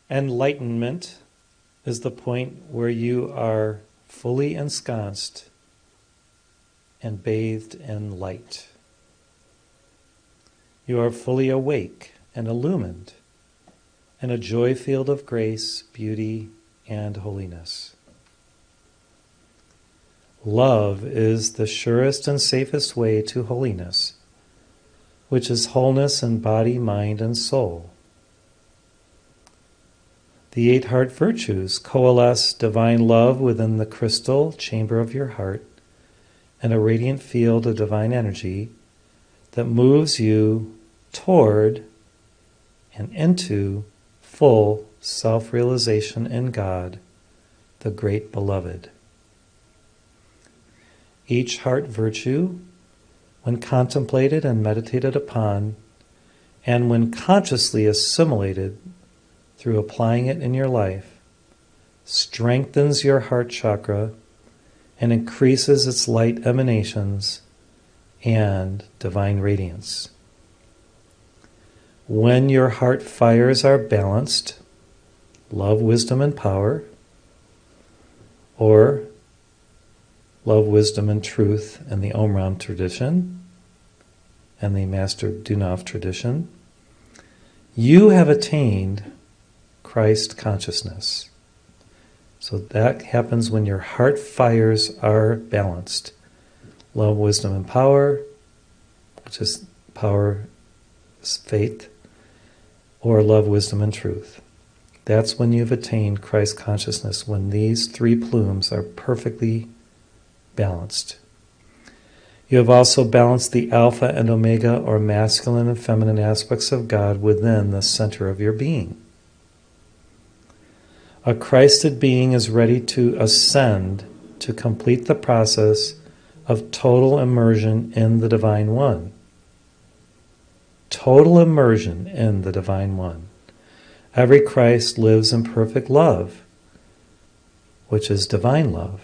Enlightenment is the point where you are fully ensconced and bathed in light. You are fully awake and illumined in a joy field of grace, beauty, and holiness. Love is the surest and safest way to holiness, which is wholeness in body, mind, and soul. The 8 heart virtues coalesce divine love within the crystal chamber of your heart and a radiant field of divine energy that moves you toward and into full self-realization in God, the Great Beloved. Each heart virtue, when contemplated and meditated upon, and when consciously assimilated through applying it in your life, strengthens your heart chakra and increases its light emanations and divine radiance. When your heart fires are balanced, love, wisdom, and power, or love, wisdom, and truth in the Om Ram tradition and the Master Dunov tradition, you have attained Christ consciousness. So that happens when your heart fires are balanced. Love, wisdom, and power, which is power, is faith, or love, wisdom, and truth. That's when you've attained Christ consciousness, when these 3 plumes are perfectly balanced. You have also balanced the alpha and omega, or masculine and feminine aspects of God within the center of your being. A Christed being is ready to ascend to complete the process of total immersion in the Divine One. Total immersion in the Divine One. Every Christ lives in perfect love, which is divine love.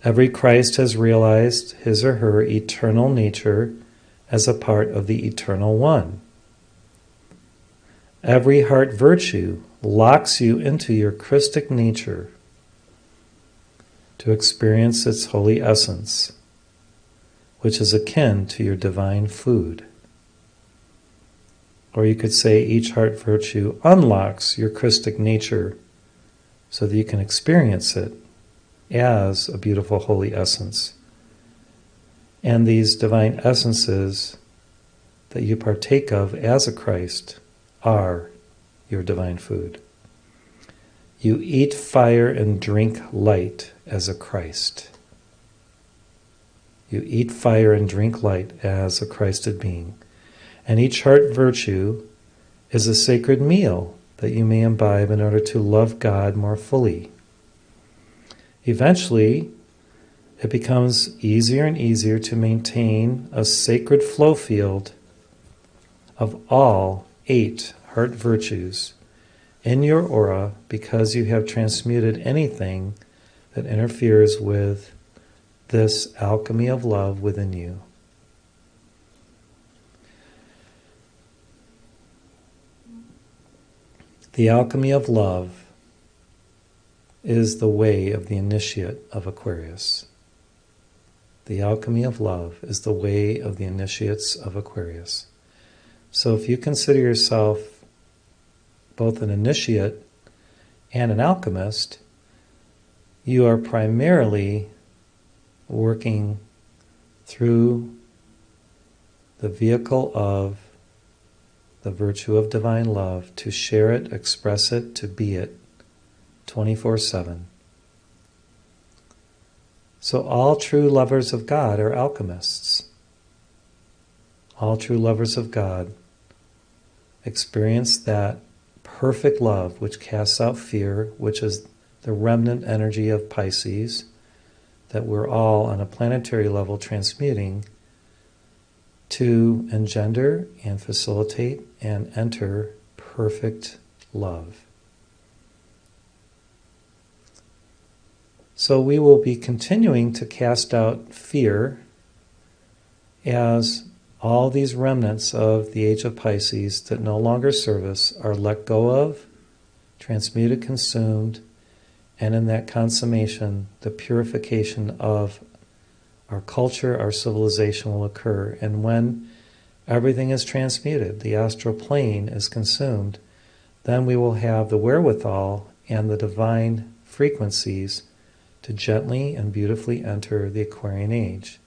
Every Christ has realized his or her eternal nature as a part of the Eternal One. Every heart virtue locks you into your Christic nature to experience its holy essence, which is akin to your divine food. Or you could say each heart virtue unlocks your Christic nature so that you can experience it as a beautiful holy essence. And these divine essences that you partake of as a Christ are your divine food. You eat fire and drink light as a Christ. You eat fire and drink light as a Christed being. And each heart virtue is a sacred meal that you may imbibe in order to love God more fully. Eventually, it becomes easier and easier to maintain a sacred flow field of all 8 heart virtues in your aura, because you have transmuted anything that interferes with this alchemy of love within you. The alchemy of love is the way of the initiate of Aquarius. The alchemy of love is the way of the initiates of Aquarius. So if you consider yourself both an initiate and an alchemist, you are primarily working through the vehicle of the virtue of divine love to share it, express it, to be it 24/7. So all true lovers of God are alchemists. All true lovers of God experience that perfect love which casts out fear, which is the remnant energy of Pisces that we're all on a planetary level transmuting to engender and facilitate and enter perfect love. So we will be continuing to cast out fear as all these remnants of the age of Pisces that no longer serve us are let go of transmuted, consumed, and in that consummation, the purification of our culture, our civilization will occur. And when everything is transmuted, the astral plane is consumed, then we will have the wherewithal and the divine frequencies to gently and beautifully enter the Aquarian age.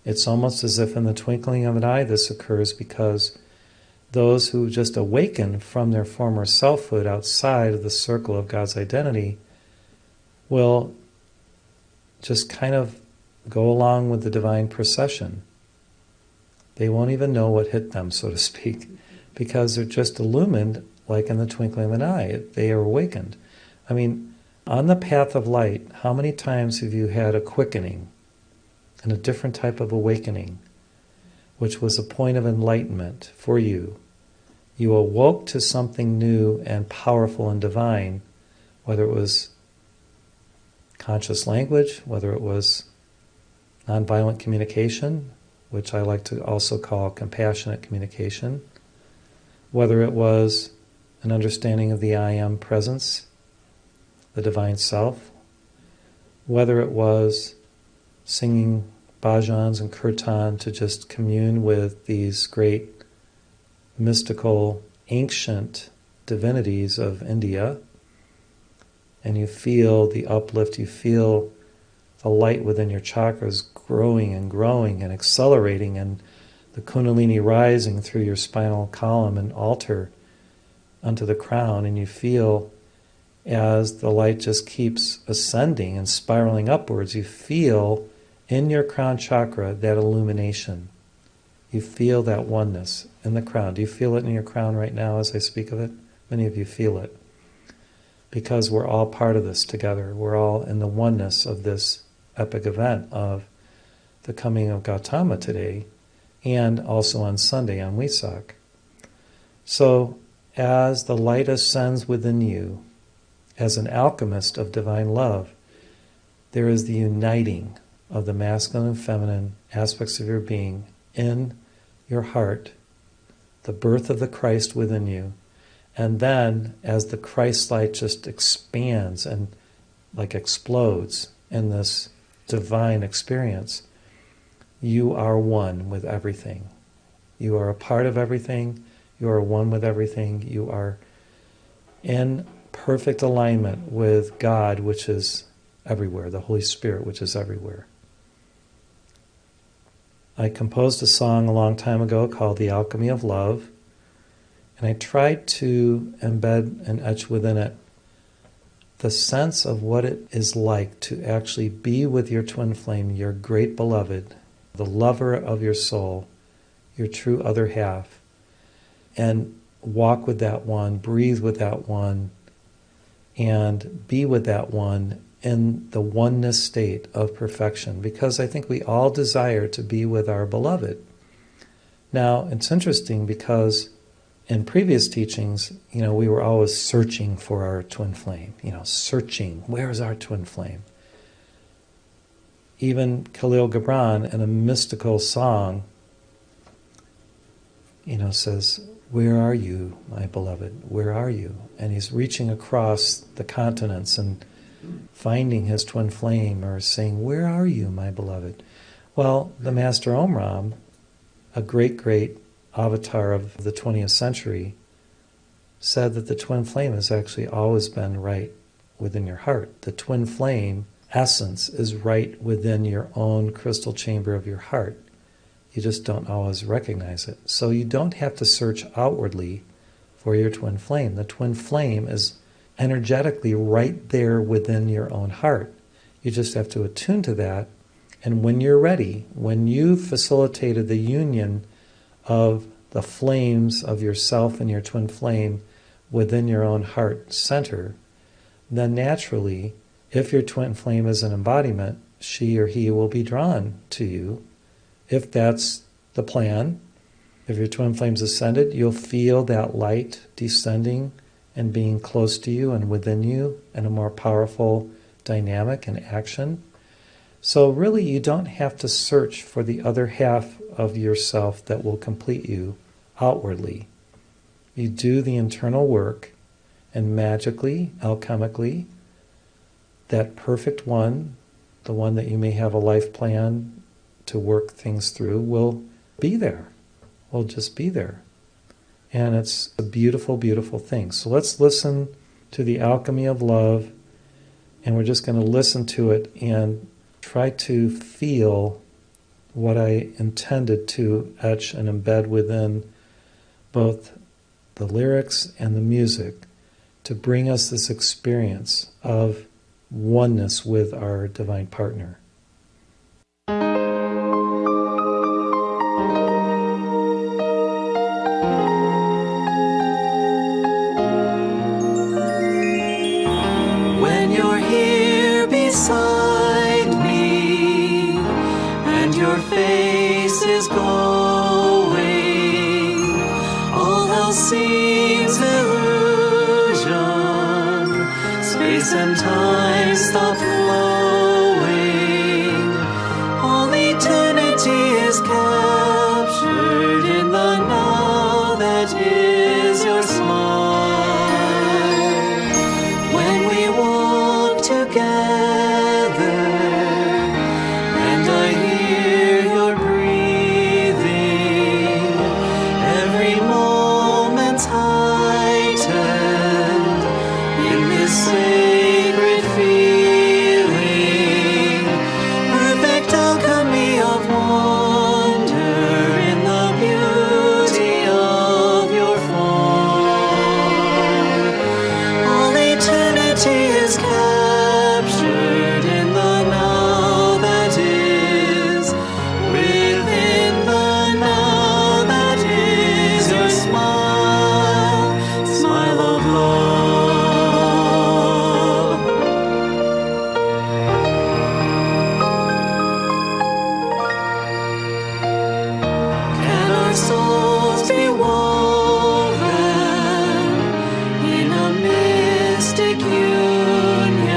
It's almost as if in the twinkling of an eye this occurs, because those who just awaken from their former selfhood outside of the circle of God's identity will just kind of go along with the divine procession. They won't even know what hit them, so to speak, because they're just illumined like in the twinkling of an eye. They are awakened. I mean, on the path of light, how many times have you had a quickening and a different type of awakening, which was a point of enlightenment for you? You awoke to something new and powerful and divine, whether it was conscious language, whether it was nonviolent communication, which I like to also call compassionate communication, whether it was an understanding of the I Am presence, the divine self, whether it was singing bhajans and kirtan to just commune with these great mystical, ancient divinities of India, and you feel the uplift, you feel the light within your chakras growing and accelerating, and the kundalini rising through your spinal column and altar unto the crown, and you feel as the light just keeps ascending and spiraling upwards, you feel in your crown chakra that illumination. You feel that oneness in the crown. Do you feel it in your crown right now as I speak of it? Many of you feel it. Because we're all part of this together. We're all in the oneness of this epic event of the coming of Gautama today, and also on Sunday on Wesak. So, as the light ascends within you, as an alchemist of divine love, there is the uniting of the masculine and feminine aspects of your being in your heart, the birth of the Christ within you. And then, as the Christ light just expands and like explodes in this divine experience, you are one with everything. You are a part of everything. You are one with everything. You are in perfect alignment with God, which is everywhere, the Holy Spirit, which is everywhere. I composed a song a long time ago called The Alchemy of Love, and I tried to embed and etch within it the sense of what it is like to actually be with your twin flame, your great beloved, the lover of your soul, your true other half, and walk with that one, breathe with that one, and be with that one in the oneness state of perfection. Because I think we all desire to be with our beloved. Now, it's interesting because in previous teachings, we were always searching for our twin flame, searching, where's our twin flame? Even Khalil Gibran, in a mystical song, says, "Where are you, my beloved? Where are you?" And he's reaching across the continents and finding his twin flame, or saying, "Where are you, my beloved?" Well, the Master Omram, a great, great avatar of the 20th century, said that the twin flame has actually always been right within your heart. The twin flame essence is right within your own crystal chamber of your heart. You just don't always recognize it. So you don't have to search outwardly for your twin flame. The twin flame is energetically right there within your own heart. You just have to attune to that. And when you're ready, when you've facilitated the union of the flames of yourself and your twin flame within your own heart center, then naturally, if your twin flame is an embodiment, she or he will be drawn to you. If that's the plan, if your twin flame's ascended, you'll feel that light descending and being close to you and within you in a more powerful dynamic and action. So really, you don't have to search for the other half of yourself that will complete you outwardly. You do the internal work, and magically, alchemically, that perfect one, the one that you may have a life plan to work things through, will be there. Will just be there. And it's a beautiful, beautiful thing. So let's listen to the alchemy of love, and we're just going to listen to it and try to feel what I intended to etch and embed within both the lyrics and the music to bring us this experience of oneness with our divine partner. When you're here beside me and your face is glowing, all else seems illusion. Space and time stop flowing. All eternity is captured in the now that is your smile. When we walk together and I hear your breathing, every moment's heightened in this sacred feeling, perfect alchemy of wonder in the beauty of your form. All eternity is captured in the now that is, within the now that is your smile, smile of love. Can our souls be woven in a mystic union,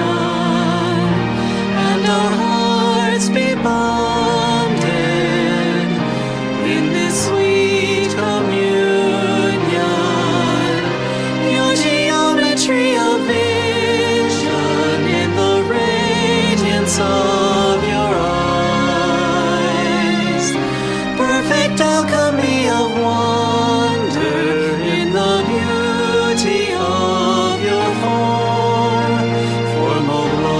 and our hearts be bonded in this sweet communion? Pure geometry of vision in the radiance of your eyes, perfect alchemy of wonder in the beauty of your form of love.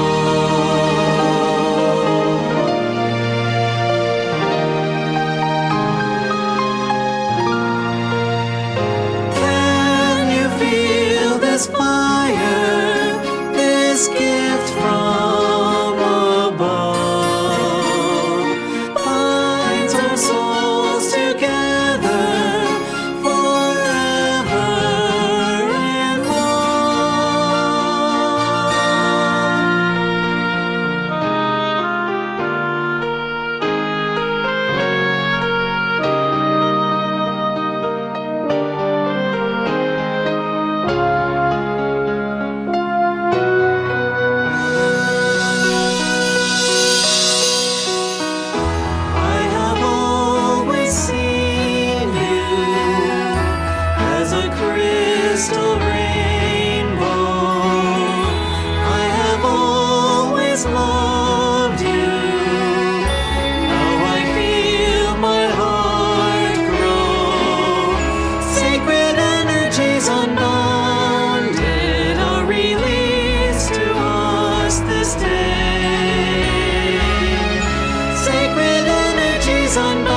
Can you feel this fire, this gift from above? Binds our souls together forever and I have always seen you as a crystal rainbow. I have always loved you. Now I feel my heart grow. Sacred energies unbounded are released to us this day. Sacred energies unbounded